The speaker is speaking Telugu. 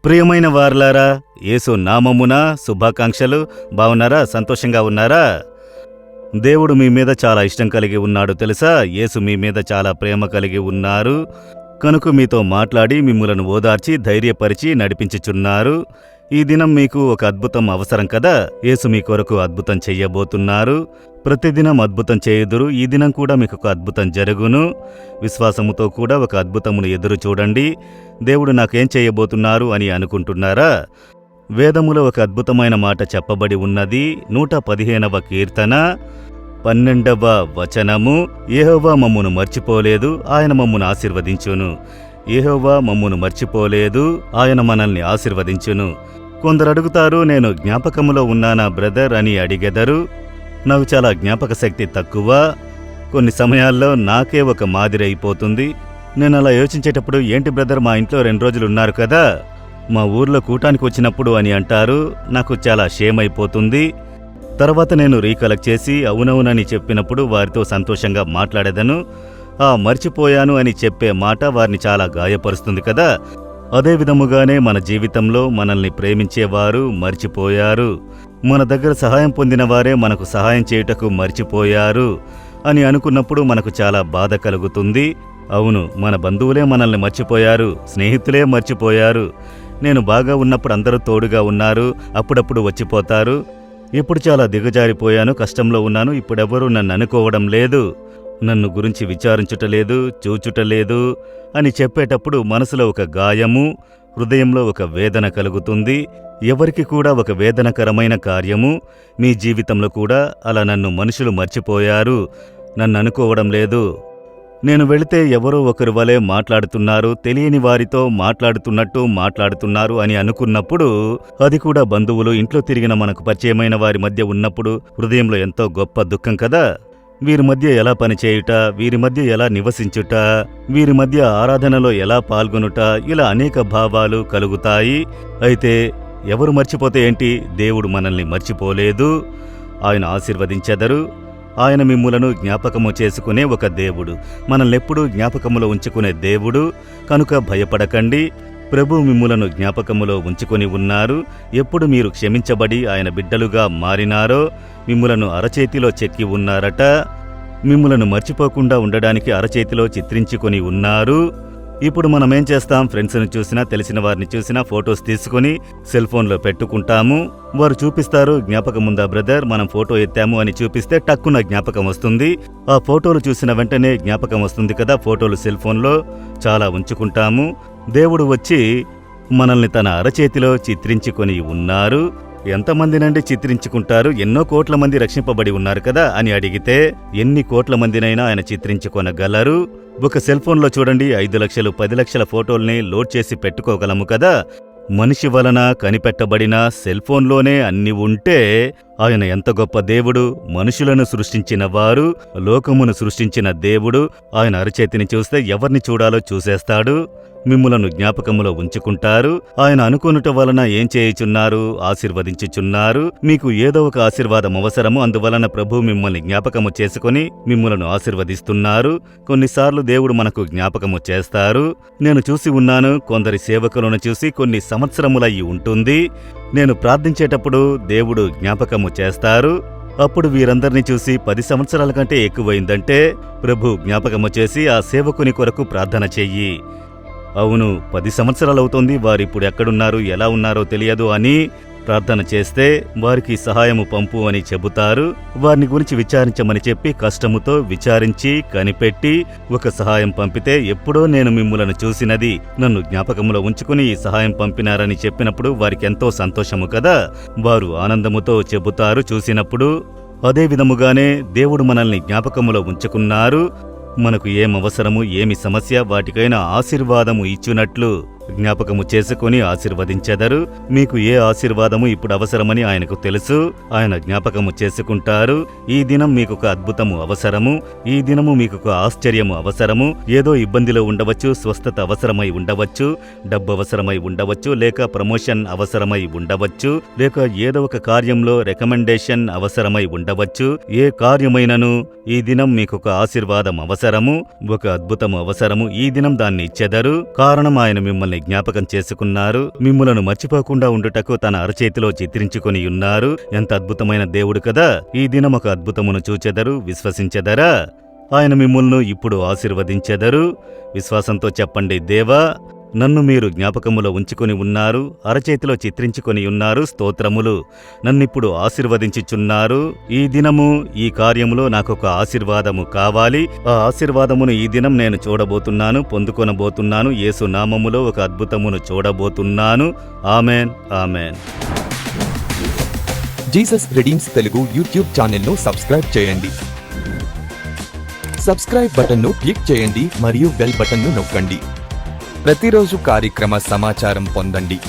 ప్రియమైన వారలారా, యేసు నామమున శుభాకాంక్షలు. బాగున్నారా? సంతోషంగా ఉన్నారా? దేవుడు మీ మీద చాలా ఇష్టం కలిగి ఉన్నాడు తెలుసా? యేసు మీ మీద చాలా ప్రేమ కలిగి ఉన్నారు కనుక మీతో మాట్లాడి మిమ్ములను ఓదార్చి ధైర్యపరిచి నడిపించుచున్నారు. ఈ దినం మీకు ఒక అద్భుతం అవసరం కదా. యేసు మీ కొరకు అద్భుతం చెయ్యబోతున్నారు. ప్రతిదినం అద్భుతం చేయుదురు. ఈ దినం కూడా మీకు ఒక అద్భుతం జరుగును. విశ్వాసముతో కూడా ఒక అద్భుతమును ఎదురు చూడండి. దేవుడు నాకేం చేయబోతున్నారు అని అనుకుంటున్నారా? వేదములో ఒక అద్భుతమైన మాట చెప్పబడి ఉన్నది. 115వ కీర్తన 12వ వచనము. యెహోవా మమ్మును మర్చిపోలేదు, ఆయన మమ్మును ఆశీర్వదించును. యెహోవా మమ్మును మర్చిపోలేదు, ఆయన మనల్ని ఆశీర్వదించును. కొందరు అడుగుతారు, నేను జ్ఞాపకములో ఉన్నానా బ్రదర్ అని అడిగెదరు. నాకు చాలా జ్ఞాపక శక్తి తక్కువ. కొన్ని సమయాల్లో నాకే ఒక మాదిరి అయిపోతుంది. నేను అలా యోచించేటప్పుడు, ఏంటి బ్రదర్ మా ఇంట్లో 2 రోజులు ఉన్నారు కదా, మా ఊర్లో కూటానికి వచ్చినప్పుడు అని అంటారు. నాకు చాలా షేమ్ అయిపోతుంది. తర్వాత నేను రీకలెక్ట్ చేసి అవునవునని చెప్పినప్పుడు వారితో సంతోషంగా మాట్లాడేదను. మర్చిపోయాను అని చెప్పే మాట వారిని చాలా గాయపరుస్తుంది కదా. అదే విధముగానే మన జీవితంలో మనల్ని ప్రేమించేవారు మర్చిపోయారు, మన దగ్గర సహాయం పొందిన వారే మనకు సహాయం చేయుటకు మర్చిపోయారు అని అనుకున్నప్పుడు మనకు చాలా బాధ కలుగుతుంది. అవును, మన బంధువులే మనల్ని మర్చిపోయారు, స్నేహితులే మర్చిపోయారు. నేను బాగా ఉన్నప్పుడు అందరూ తోడుగా ఉన్నారు, అప్పుడప్పుడు వచ్చిపోతారు. ఇప్పుడు చాలా దిగజారిపోయాను, కష్టంలో ఉన్నాను, ఇప్పుడెవరూ నన్ను అనుకోవడం లేదు, నన్ను గురించి విచారించుటలేదు, చూచుటలేదు అని చెప్పేటప్పుడు మనసులో ఒక గాయము, హృదయంలో ఒక వేదన కలుగుతుంది. ఎవరికి కూడా ఒక వేదనకరమైన కార్యము. మీ జీవితంలో కూడా అలా నన్ను మనుషులు మర్చిపోయారు, నన్ను అనుకోవడం లేదు, నేను వెళితే ఎవరో ఒకరి వలె మాట్లాడుతున్నారు, తెలియని వారితో మాట్లాడుతున్నట్టు మాట్లాడుతున్నారు అని అనుకున్నప్పుడు, అది కూడా బంధువులు, ఇంట్లో తిరిగిన మనకు పరిచయమైన వారి మధ్య ఉన్నప్పుడు హృదయంలో ఎంతో గొప్ప దుఃఖం కదా. వీరి మధ్య ఎలా పనిచేయుట, వీరి మధ్య ఎలా నివసించుట, వీరి మధ్య ఆరాధనలో ఎలా పాల్గొనుట, ఇలా అనేక భావాలు కలుగుతాయి. అయితే ఎవరు మర్చిపోతే ఏంటి? దేవుడు మనల్ని మర్చిపోలేదు, ఆయన ఆశీర్వదించెదరు. ఆయన మిమ్ములను జ్ఞాపకము చేసుకునే ఒక దేవుడు, మనల్నెప్పుడూ జ్ఞాపకములో ఉంచుకునే దేవుడు. కనుక భయపడకండి. ప్రభు మిమ్ములను జ్ఞాపకములో ఉంచుకొని ఉన్నారు. ఎప్పుడు మీరు క్షమించబడి ఆయన బిడ్డలుగా మారినారో మిమ్ములను అరచేతిలో చెక్కి ఉన్నారట. మిమ్ములను మర్చిపోకుండా ఉండడానికి అరచేతిలో చిత్రించుకొని ఉన్నారు. ఇప్పుడు మనమేం చేస్తాం? ఫ్రెండ్స్ని చూసినా, తెలిసిన వారిని చూసినా ఫొటోస్ తీసుకుని సెల్ ఫోన్లో పెట్టుకుంటాము. వారు చూపిస్తారు, జ్ఞాపకం ఉందా బ్రదర్, మనం ఫోటో ఎత్తాము అని చూపిస్తే టక్కున జ్ఞాపకం వస్తుంది. ఆ ఫోటోలు చూసిన వెంటనే జ్ఞాపకం వస్తుంది కదా. ఫోటోలు సెల్ ఫోన్లో చాలా ఉంచుకుంటాము. దేవుడు వచ్చి మనల్ని తన అరచేతిలో చిత్రించుకొని ఉన్నారు. ఎంతమందినండి చిత్రించుకుంటారు? ఎన్నో కోట్ల మంది రక్షింపబడి ఉన్నారు కదా అని అడిగితే, ఎన్ని కోట్ల మందినైనా ఆయన చిత్రించుకొనగలరు. ఒక సెల్ ఫోన్లో చూడండి, 5 లక్షలు 10 లక్షల ఫోటోల్ని లోడ్ చేసి పెట్టుకోగలము కదా. మనిషి వలన కనిపెట్టబడిన సెల్ ఫోన్లోనే అన్ని ఉంటే ఆయన ఎంత గొప్ప దేవుడు! మనుషులను సృష్టించిన వారు, లోకమును సృష్టించిన దేవుడు ఆయన అరచేతిని చూస్తే ఎవరిని చూడాలో చూసేస్తాడు. మిమ్ములను జ్ఞాపకములో ఉంచుకుంటారు. ఆయన అనుకొనుట వలన ఏం చేయుచున్నారు? ఆశీర్వదించుచున్నారు. మీకు ఏదో ఒక ఆశీర్వాదం అవసరము, అందువలన ప్రభు మిమ్మల్ని జ్ఞాపకము చేసుకుని మిమ్ములను ఆశీర్వదిస్తున్నారు. కొన్నిసార్లు దేవుడు మనకు జ్ఞాపకము చేస్తారు. నేను చూసి ఉన్నాను, కొందరి సేవకులను చూసి కొన్ని సంవత్సరములయ్యి ఉంటుంది. నేను ప్రార్థించేటప్పుడు దేవుడు జ్ఞాపకము చేస్తారు. అప్పుడు వీరందరినీ చూసి 10 సంవత్సరాల కంటే ఎక్కువైందంటే ప్రభు జ్ఞాపకము చేసి ఆ సేవకుని కొరకు ప్రార్థన చెయ్యి. అవును, 10 సంవత్సరాలవుతోంది, వారిప్పుడు ఎక్కడున్నారు, ఎలా ఉన్నారో తెలియదు అని ప్రార్థన చేస్తే వారికి సహాయము పంపు అని చెబుతారు. వారిని గురించి విచారించమని చెప్పి కష్టముతో విచారించి కనిపెట్టి ఒక సహాయం పంపితే, ఎప్పుడో నేను మిమ్ములను చూసినది, నన్ను జ్ఞాపకములో ఉంచుకుని ఈ సహాయం పంపినారని చెప్పినప్పుడు వారికి ఎంతో సంతోషము కదా. వారు ఆనందముతో చెబుతారు చూసినప్పుడు. అదే విధముగానే దేవుడు మనల్ని జ్ఞాపకములో ఉంచుకున్నారు. మనకు ఏం అవసరము, ఏమి సమస్య, వాటికైనా ఆశీర్వాదము ఇచ్చునట్లు జ్ఞాపకము చేసుకుని ఆశీర్వదించెదరు. మీకు ఏ ఆశీర్వాదము ఇప్పుడు అవసరమని ఆయనకు తెలుసు. ఆయన జ్ఞాపకము చేసుకుంటారు. ఈ దినం మీకొక అద్భుతము అవసరము, ఈ దినము మీకొక ఆశ్చర్యము అవసరము. ఏదో ఇబ్బందిలో ఉండవచ్చు, స్వస్థత అవసరమై ఉండవచ్చు, డబ్బు అవసరమై ఉండవచ్చు, లేక ప్రమోషన్ అవసరమై ఉండవచ్చు, లేక ఏదో ఒక కార్యంలో రికమెండేషన్ అవసరమై ఉండవచ్చు. ఏ కార్యమైనను ఈ దినం మీకొక ఆశీర్వాదం అవసరము, ఒక అద్భుతము అవసరము. ఈ దినం దాన్ని ఇచ్చెదరు. కారణం ఆయన మిమ్మల్ని మిమ్మల్ని జ్ఞాపకం చేసుకున్నారు, మిమ్ములను మర్చిపోకుండా ఉండుటకు తన అరచేతిలో చిత్రించుకొని ఉన్నారు. ఎంత అద్భుతమైన దేవుడు కదా! ఈ దినం ఒక అద్భుతమును చూచెదరు, విశ్వసించెదరా? ఆయన మిమ్ములను ఇప్పుడు ఆశీర్వదించెదరు. విశ్వాసంతో చెప్పండి, దేవా, నన్ను మీరు జ్ఞాపకములో ఉంచుకొని ఉన్నారు, అరచేతిలో చిత్రించుకొని ఉన్నారు. స్తోత్రములు. నన్నిప్పుడు ఆశీర్వదించుచున్నారు. ఈ దినము ఈ కార్యములో నాకొక ఆశీర్వాదము కావాలి. ఆ ఆశీర్వాదమును ఈ దినం నేను చూడబోతున్నాను, పొందుకొనబోతున్నాను. యేసు నామములో ఒక అద్భుతమును చూడబోతున్నాను. Amen, amen. Jesus redeems Telugu YouTube ఛానల్ను సబ్స్క్రైబ్ చేయండి. సబ్స్క్రైబ్ బటన్ను క్లిక్ చేయండి మరియు బెల్ బటన్ను నొక్కండి. ప్రతిరోజు కార్యక్రమ సమాచారం పొందండి.